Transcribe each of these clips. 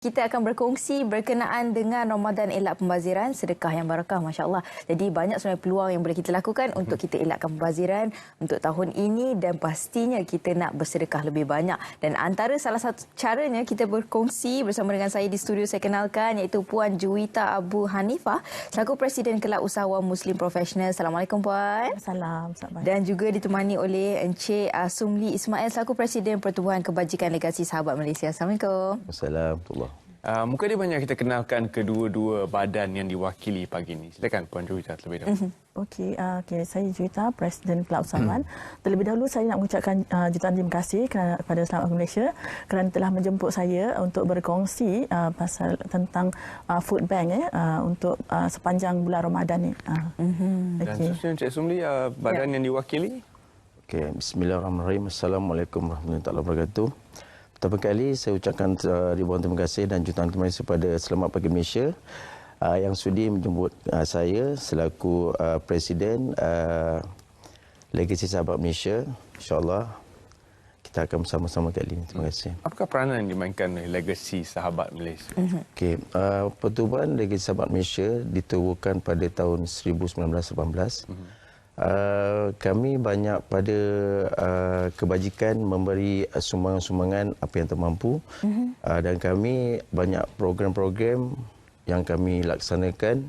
Kita akan berkongsi berkenaan dengan Ramadan elak pembaziran, sedekah yang barakah, Masya Allah. Jadi banyak sebenarnya peluang yang boleh kita lakukan untuk kita elakkan pembaziran untuk tahun ini dan pastinya kita nak bersedekah lebih banyak. Dan antara salah satu caranya kita berkongsi bersama dengan saya di studio, saya kenalkan iaitu Puan Juwita Abu Hanifah selaku Presiden Kelab Usahawan Muslim Profesional. Assalamualaikum Puan. Salam. Dan juga ditemani oleh Encik Sumli Ismail selaku Presiden Pertubuhan Kebajikan Legasi Sahabat Malaysia. Assalamualaikum. Assalamualaikum. Mungkin dia banyak kita kenalkan kedua-dua badan yang diwakili pagi ini. Silakan Puan Juwita terlebih dahulu. Okey, saya Juwita, Presiden Kelab Usahawan. Terlebih dahulu saya nak mengucapkan jutaan terima kasih kepada Selamat Malaysia kerana telah menjemput saya untuk berkongsi pasal tentang food bank untuk sepanjang bulan Ramadan ni. Dan khususnya Encik Sumli, badan yang diwakili? Okey, bismillahirrahmanirrahim. Assalamualaikum warahmatullahi wabarakatuh. Pertama kali saya ucapkan ribuan terima kasih dan jutaan terima kasih kepada Selamat Pagi Malaysia yang sudi menjemput saya selaku Presiden Legasi Sahabat Malaysia. InsyaAllah kita akan bersama-sama kali ini. Terima kasih. Apakah peranan yang dimainkan oleh Legasi Sahabat Malaysia? Okey, Pertubuhan Legasi Sahabat Malaysia ditubuhkan pada tahun 1918. Kami banyak pada kebajikan memberi sumbangan-sumbangan apa yang termampu dan kami banyak program-program yang kami laksanakan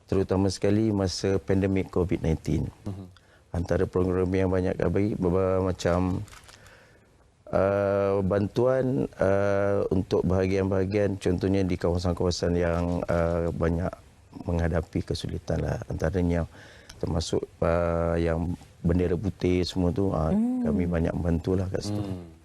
terutama sekali masa pandemik COVID-19. Antara program yang banyak kami macam bantuan untuk bahagian-bahagian, contohnya di kawasan-kawasan yang banyak menghadapi kesulitan lah, antaranya termasuk yang bendera putih semua tu kami banyak membantulah kat situ.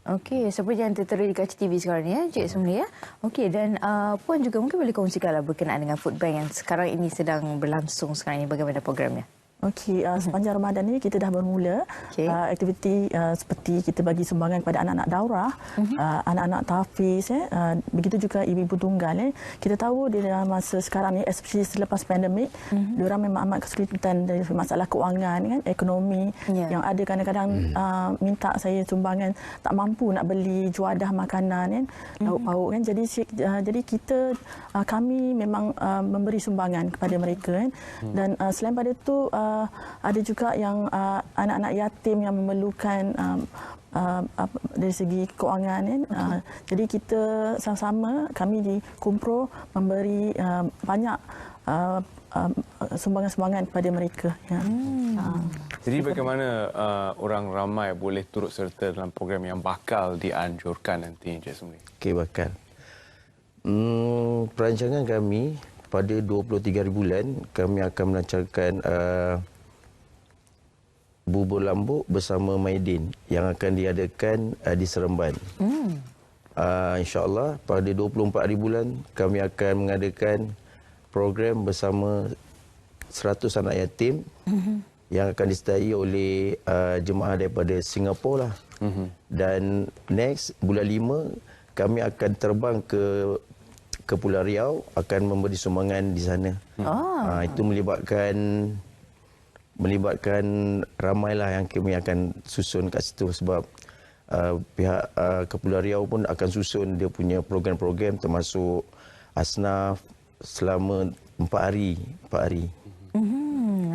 Okey, seperti yang tertera di kaca TV sekarang ni Encik Sumli ya. Okey, dan Puan juga mungkin boleh kongsikanlah berkenaan dengan food bank yang sekarang ini sedang berlangsung sekarang ini, bagaimana programnya? Okey, sepanjang Ramadan ni kita dah bermula aktiviti seperti kita bagi sumbangan kepada anak-anak daurah, anak-anak tahfiz, begitu juga ibu-ibu tunggal. Kita tahu di dalam masa sekarang ni, especially selepas pandemik, diorang memang amat kesulitan dari masalah keuangan, kan, ekonomi yang ada kadang-kadang minta saya sumbangan, tak mampu nak beli juadah makanan, kan, lauk pauk, kan. Jadi kami memang memberi sumbangan kepada mereka, kan. Dan selain pada itu ada juga yang anak-anak yatim yang memerlukan dari segi keuangan, kan. Jadi kita sama-sama kami di Kumpro memberi banyak sumbangan-sumbangan kepada mereka. Ya. Jadi bagaimana orang ramai boleh turut serta dalam program yang bakal dianjurkan nanti, Encik Sumli? Okey, bakal. Perancangan kami pada 23 hari bulan kami akan melancarkan bubur lambuk bersama Maidin yang akan diadakan di Seremban. InsyaAllah pada 24 hari bulan kami akan mengadakan program bersama 100 anak yatim yang akan disertai oleh jemaah daripada Singapura lah. Dan next bulan 5 kami akan terbang ke Pulau Riau, akan memberi sumbangan di sana. Itu melibatkan ramailah yang kami akan susun kat situ, sebab pihak Kepulauan Riau pun akan susun dia punya program-program termasuk asnaf selama 4 hari.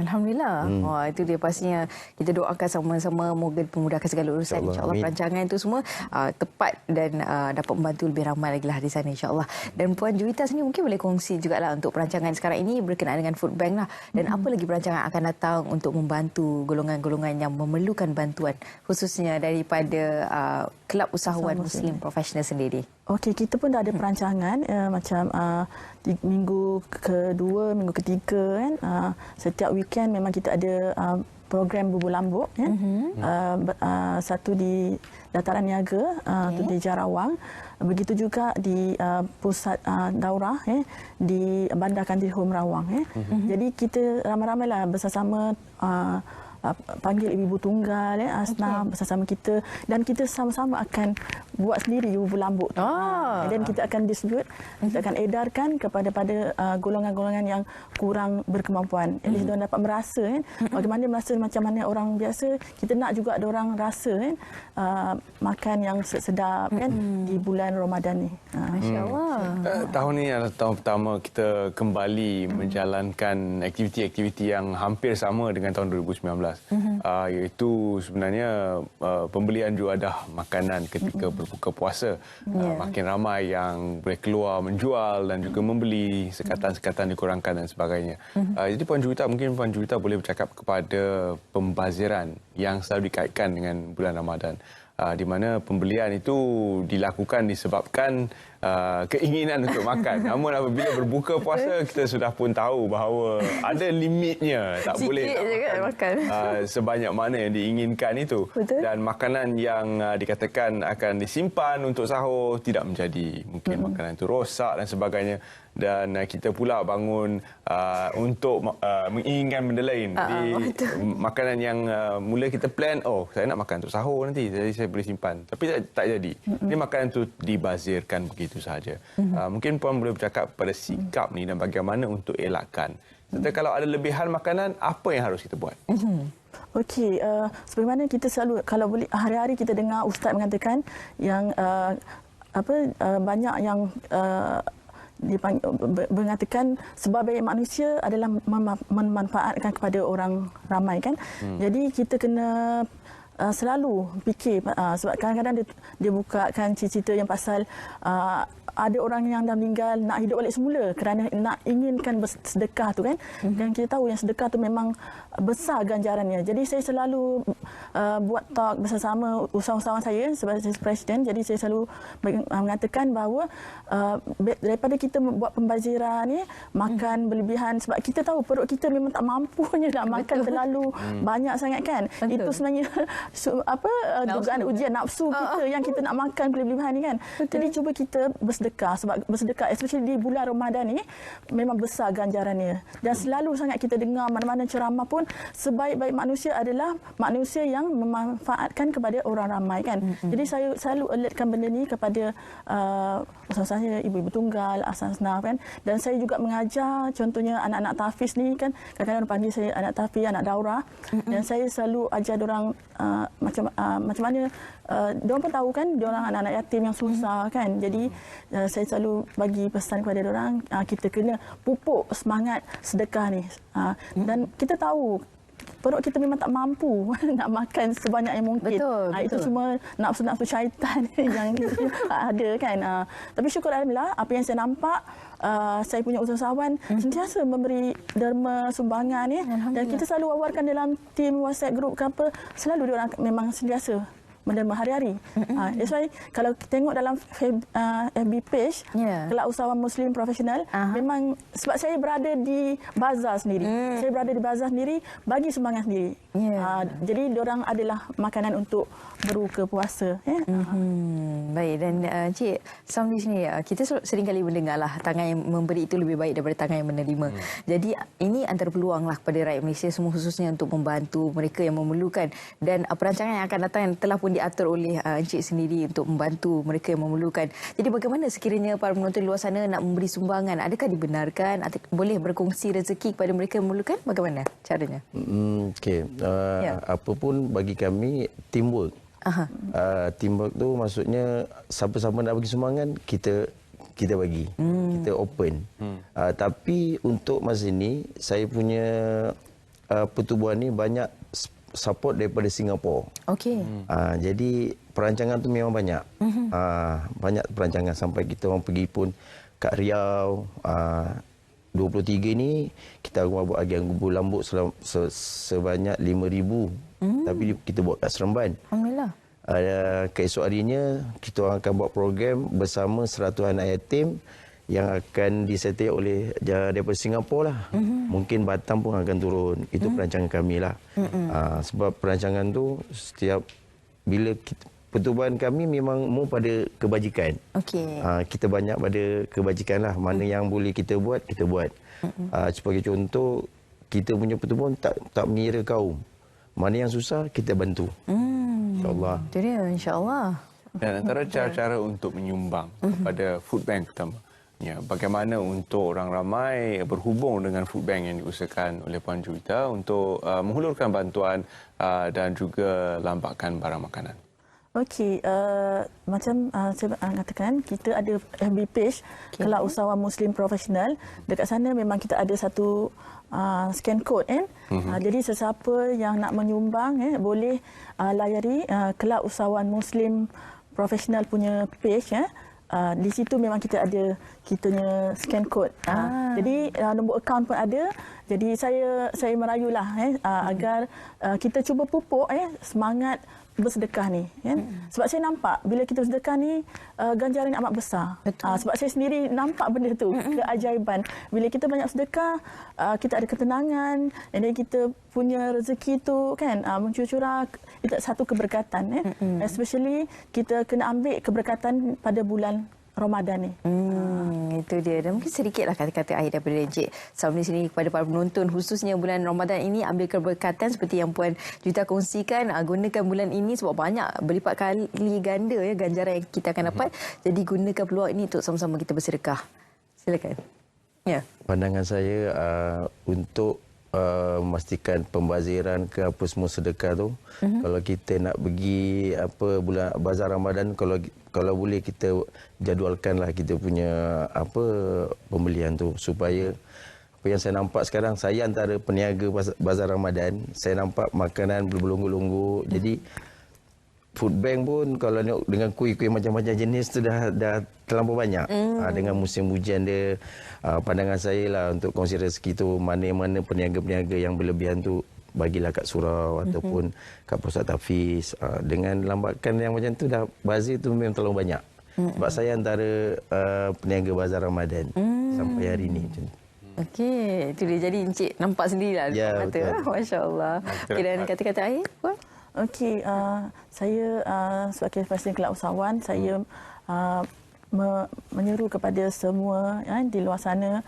Alhamdulillah. Wah, itu dia pastinya kita doakan sama-sama moga memudahkan segala urusan, insya-Allah. Perancangan itu semua tepat dan dapat membantu lebih ramai lagi lah di sana, insya-Allah. Dan Puan Juwita sendiri mungkin boleh kongsi jugalah untuk perancangan sekarang ini berkenaan dengan food bank lah, dan apa lagi perancangan akan datang untuk membantu golongan-golongan yang memerlukan bantuan, khususnya daripada Kelab Usahawan Muslim Profesional sendiri. Okey, kita pun dah ada perancangan macam di minggu kedua, minggu ketiga, kan. Setiap weekend memang kita ada program bubur lambuk, kan. Satu di Dataran Niaga, tu di Jarawang. Begitu juga di pusat daurah, di Bandar Kanti Home Rawang. Jadi kita ramai-ramailah bersama-sama panggil ibu tunggal Asnaf bersama kita, dan kita sama-sama akan buat sendiri ibu lambuk tu. Dan kita akan distribute, kita akan edarkan kepada golongan-golongan yang kurang berkemampuan. Jadi mereka dapat merasa bagaimana merasa macam mana orang biasa. Kita nak juga ada orang rasa makan yang sedap di bulan Ramadan ni. Masya-Allah. Tahun ini adalah tahun pertama kita kembali menjalankan aktiviti-aktiviti yang hampir sama dengan tahun 2019. Iaitu sebenarnya pembelian juadah makanan ketika berbuka puasa. Makin ramai yang boleh keluar menjual dan juga membeli, sekatan-sekatan dikurangkan dan sebagainya. Jadi Puan Juwita, mungkin Puan Juwita boleh bercakap kepada pembaziran yang selalu dikaitkan dengan bulan Ramadan, di mana pembelian itu dilakukan disebabkan keinginan untuk makan. Namun apabila berbuka puasa, kita sudah pun tahu bahawa ada limitnya. Tak boleh makan sebanyak mana yang diinginkan itu. Betul. Dan makanan yang dikatakan akan disimpan untuk sahur tidak menjadi. Mungkin makanan itu rosak dan sebagainya. Dan kita pula bangun untuk menginginkan benda lain. Jadi makanan yang mula kita plan, saya nak makan untuk sahur nanti, jadi saya boleh simpan. Tapi tak jadi. Ini makanan itu dibazirkan begitu sahaja. Mungkin Puan boleh bercakap pada sikap ni dan bagaimana untuk elakkan. Serta kalau ada lebihan makanan, apa yang harus kita buat? Okey, sebagaimana kita selalu, kalau boleh hari-hari kita dengar ustaz mengatakan yang banyak yang mengatakan sebab baik manusia adalah memanfaatkan kepada orang ramai kan. Jadi kita kena selalu fikir, sebab kadang-kadang dia bukakan cerita yang pasal ada orang yang dah meninggal nak hidup balik semula kerana nak inginkan bersedekah tu kan. Dan kita tahu yang sedekah tu memang besar ganjarannya. Jadi saya selalu buat talk bersama usahawan saya sebagai presiden. Jadi saya selalu mengatakan bahawa daripada kita buat pembaziran ni, makan berlebihan, sebab kita tahu perut kita memang tak mampunya nak makan terlalu banyak sangat kan. Itu sebenarnya dugaan ujian nafsu kita yang kita nak makan berlebihan ni kan. Jadi cuba kita bersedekah, sebab bersedekah especially di bulan Ramadan ni memang besar ganjarannya. Dan selalu sangat kita dengar mana-mana ceramah pun, sebaik-baik manusia adalah manusia yang memanfaatkan kepada orang ramai kan. Jadi saya selalu alertkan benda ni kepada saya, ibu-ibu tunggal, asnaf kan. Dan saya juga mengajar contohnya anak-anak tahfiz ni kan. Kadang-kadang panggil saya anak tahfiz, anak daurah. Dan saya selalu ajar diorang macam mana diorang pun tahu kan, diorang anak-anak yatim yang susah kan. Jadi saya selalu bagi pesan kepada diorang, kita kena pupuk semangat sedekah ni. Dan kita tahu perut kita memang tak mampu nak makan sebanyak yang mungkin. Itu semua nafsu-nafsu syaitan yang ada kan. Tapi syukur alhamdulillah, apa yang saya nampak, saya punya usahawan sentiasa memberi derma sumbangan ni, dan kita selalu wawarkan dalam tim WhatsApp group ke apa, selalu diorang memang sentiasa menderma hari-hari. That's why kalau tengok dalam FB page Kelab Usahawan Muslim Profesional, memang sebab saya berada di bazar sendiri. Saya berada di bazar sendiri, bagi sumbangan sendiri. Jadi diorang adalah makanan untuk berbuka puasa. Baik, dan Cik Samli sini, kita sering kali mendengarlah tangan yang memberi itu lebih baik daripada tangan yang menerima. Jadi ini antara peluang lah kepada rakyat Malaysia semua, khususnya untuk membantu mereka yang memerlukan. Dan perancangan yang akan datang yang telah pun diatur oleh Encik sendiri untuk membantu mereka yang memerlukan. Jadi bagaimana sekiranya para penonton di luar sana nak memberi sumbangan? Adakah dibenarkan? Boleh berkongsi rezeki kepada mereka yang memerlukan? Bagaimana caranya? Okey. Apa pun bagi kami teamwork. Teamwork tu maksudnya siapa-siapa nak bagi sumbangan, kita bagi. Kita open. Tapi untuk masa ini saya punya pertubuhan ni banyak support daripada Singapura. Okey. Jadi perancangan tu memang banyak. Banyak perancangan sampai kita orang pergi pun kat Riau. 23 ni kita buat agian gubur lambuk sebanyak 5,000. Tapi kita buat kat Seremban. Alhamdulillah. Keesok harinya kita orang akan buat program bersama 100 anak yatim yang akan disetia oleh daripada Singapura lah. Mungkin Batam pun akan turun. Itu perancangan kami lah. Sebab perancangan tu setiap bila pertubuhan kami memang mau pada kebajikan. Kita banyak pada kebajikan lah. Mana yang boleh kita buat, kita buat. Sebagai contoh, kita punya pertubuhan tak mengira kaum. Mana yang susah, kita bantu. InsyaAllah. Itu dia, insyaAllah. Dan antara cara-cara untuk menyumbang kepada food bank pertama, ya, bagaimana untuk orang ramai berhubung dengan food bank yang diusahakan oleh Puan Juwita untuk menghulurkan bantuan dan juga lambakan barang makanan? Okey, macam saya katakan, kita ada FB page Kelab Usahawan Muslim Profesional. Dekat sana memang kita ada satu scan code kan. Jadi sesiapa yang nak menyumbang boleh layari Kelab Usahawan Muslim Profesional punya page di situ memang kita ada kitanya scan code. Jadi nombor akaun pun ada. Jadi saya merayulah agar kita cuba pupuk semangat bersedekah ni kan. Sebab saya nampak bila kita bersedekah ni ganjaran amat besar. Sebab saya sendiri nampak benda tu, keajaiban. Bila kita banyak sedekah, kita ada ketenangan, and then kita punya rezeki tu kan mencurah, itu satu keberkatan especially kita kena ambil keberkatan pada bulan Ramadan ni. Itu dia. Dan mungkin sedikitlah kata-kata akhir daripada Encik Sam di sini kepada para penonton, khususnya bulan Ramadan ini, ambil keberkatan seperti yang Puan Juwita kongsikan. Gunakan bulan ini sebab banyak berlipat kali ganda ganjaran yang kita akan dapat. Jadi gunakan peluang ini untuk sama-sama kita bersedekah. Silakan. Ya. Pandangan saya untuk memastikan pembaziran ke apa semua sedekah tu, kalau kita nak pergi bulan bazar Ramadan, kalau boleh kita jadualkanlah kita punya pembelian tu, supaya apa yang saya nampak sekarang, saya antara peniaga bazar Ramadan, saya nampak makanan berlonggu-longgu. Jadi food bank pun kalau dengan kuih-kuih macam-macam jenis tu dah terlampau banyak. Dengan musim hujan dia, pandangan saya lah untuk kongsi rezeki tu, mana-mana peniaga-peniaga yang berlebihan tu bagilah kat surau ataupun kat pusat tahfiz. Dengan lambakan yang macam tu dah bazir tu memang terlalu banyak. Sebab saya antara peniaga bazar Ramadan sampai hari ini. Okey, itu dia. Jadi Encik nampak sendirilah. Ya, betul. Masya-Allah. Okay, dan kata-kata akhir, Puan? Okey, saya sebagai Presiden Kelab Usahawan, saya menyeru kepada semua di luar sana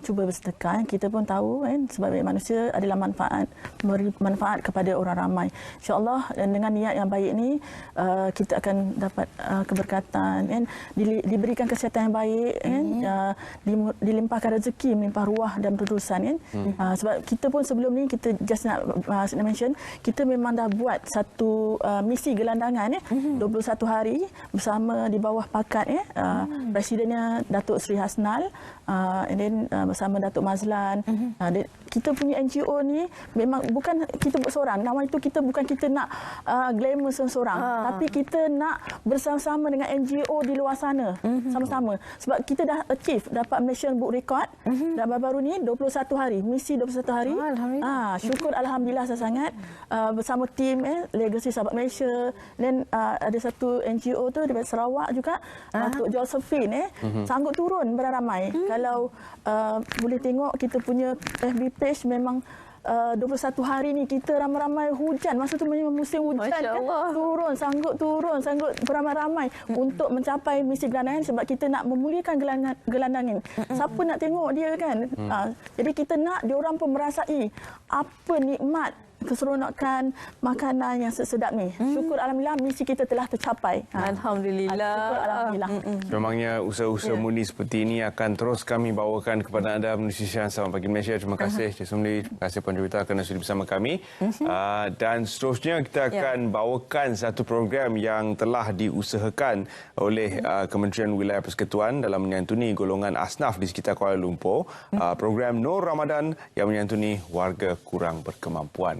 cuba bersedekah. Kita pun tahu sebagai manusia adalah memberi manfaat kepada orang ramai. InsyaAllah dengan niat yang baik ni kita akan dapat keberkatan, diberikan kesihatan yang baik, dilimpahkan rezeki, melimpah ruah dan penerusan. Sebab kita pun sebelum ni kita just nak mention, kita memang dah buat satu misi gelandangan 21 hari bersama di bawah pakat Presidennya Datuk Seri Hasnal, and then bersama Datuk Mazlan. Kita punya NGO ni memang bukan kita buat seorang. Nama itu kita bukan kita nak glamour seorang, tapi kita nak bersama-sama dengan NGO di luar sana, sama-sama. Sebab kita dah achieve dapat Malaysian Book Record dan baru-baru ni 21 hari, misi 21 hari. Syukur alhamdulillah sangat bersama tim Legacy Sahabat Malaysia, dan ada satu NGO tu di Sarawak juga, Datuk Josephine sanggup turun beramai. Kalau boleh tengok kita punya FB page, memang 21 hari ni kita ramai-ramai hujan. Masa tu memang musim hujan kan? Sanggup turun beramai-ramai untuk mencapai misi gelandangan, sebab kita nak memuliakan gelandangan. Siapa nak tengok dia kan? Jadi kita nak diorang pun merasai apa nikmat keseronokan makanan yang sedap ni. Syukur alhamdulillah misi kita telah tercapai. Alhamdulillah. Syukur alhamdulillah. Memangnya usaha-usaha murni seperti ini akan terus kami bawakan kepada anda penulis siaran Selamat Pagi Malaysia. Terima kasih Cik Sumli, terima kasih Puan Juwita kerana sudi bersama kami. Dan seterusnya kita akan bawakan satu program yang telah diusahakan oleh Kementerian Wilayah Persekutuan dalam menyantuni golongan asnaf di sekitar Kuala Lumpur. Program Nur Ramadan yang menyantuni warga kurang berkemampuan.